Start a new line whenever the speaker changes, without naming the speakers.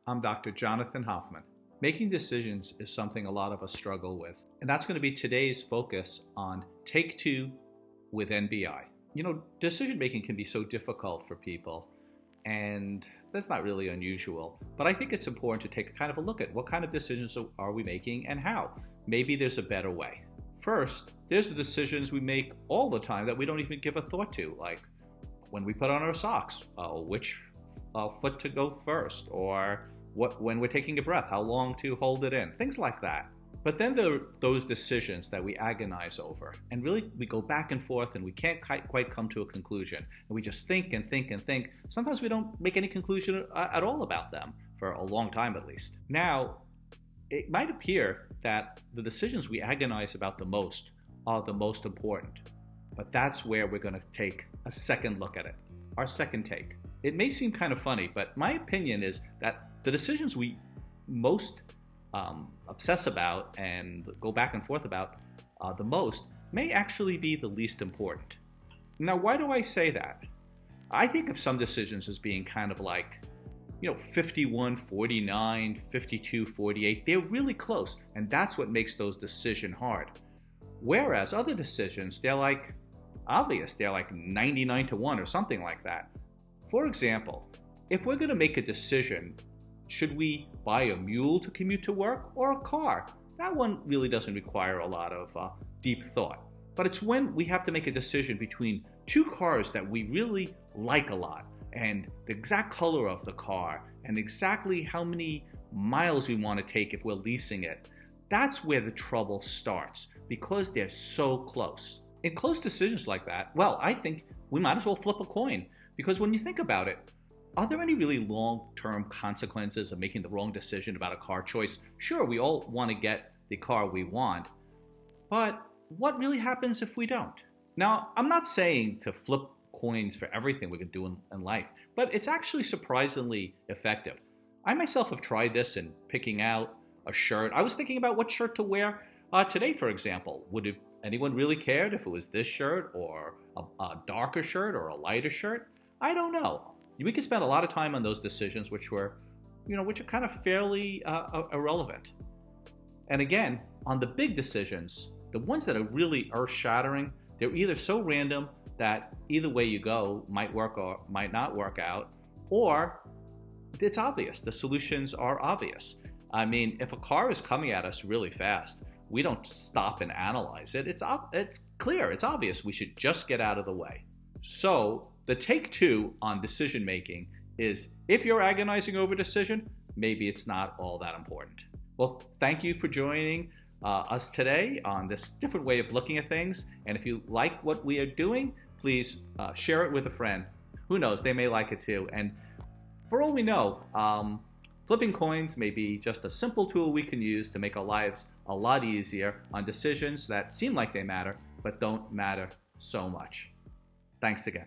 I'm Dr. Jonathan Hoffman. Making decisions is something a lot of us struggle with, and that's going to be today's focus on Take Two with NBI. You know, decision making can be so difficult for people, and that's not really unusual, but I think it's important to take kind of a look at what kind of decisions are we making and how. Maybe there's a better way. First, there's the decisions we make all the time that we don't even give a thought to, like when we put on our socks, which foot to go first, or when we're taking a breath, how long to hold it in, things like that. But then there are those decisions that we agonize over, and really we go back and forth and we can't quite come to a conclusion. And we just think and think and think. Sometimes we don't make any conclusion at all about them, for a long time at least. Now, it might appear that the decisions we agonize about the most are the most important. But that's where we're going to take a second look at it, our second take. It may seem kind of funny, but my opinion is that the decisions we most obsess about and go back and forth about the most may actually be the least important. Now, why do I say that? I think of some decisions as being kind of like, 51-49, 52-48. They're really close, and that's what makes those decisions hard. Whereas other decisions, they're like obvious. They're like 99-1 or something like that. For example, if we're going to make a decision, should we buy a mule to commute to work or a car? That one really doesn't require a lot of deep thought. But it's when we have to make a decision between two cars that we really like a lot, and the exact color of the car, and exactly how many miles we want to take if we're leasing it. That's where the trouble starts, because they're so close. In close decisions like that, well, I think we might as well flip a coin, because when you think about it, are there any really long-term consequences of making the wrong decision about a car choice? Sure, we all want to get the car we want, but what really happens if we don't? Now, I'm not saying to flip coins for everything we can do in life, but it's actually surprisingly effective. I myself have tried this in picking out a shirt. I was thinking about what shirt to wear today, for example. Would anyone really cared if it was this shirt or a darker shirt or a lighter shirt? I don't know. We could spend a lot of time on those decisions which are kind of fairly irrelevant. And again, on the big decisions, the ones that are really earth-shattering, they're either so random that either way you go might work or might not work out, or it's obvious. The solutions are obvious. I mean, if a car is coming at us really fast, we don't stop and analyze it. It's clear, it's obvious. We should just get out of the way. So the take two on decision making is, if you're agonizing over a decision, maybe it's not all that important. Well, thank you for joining us today on this different way of looking at things. And if you like what we are doing, please share it with a friend. Who knows, they may like it too. And for all we know, flipping coins may be just a simple tool we can use to make our lives a lot easier on decisions that seem like they matter, but don't matter so much. Thanks again.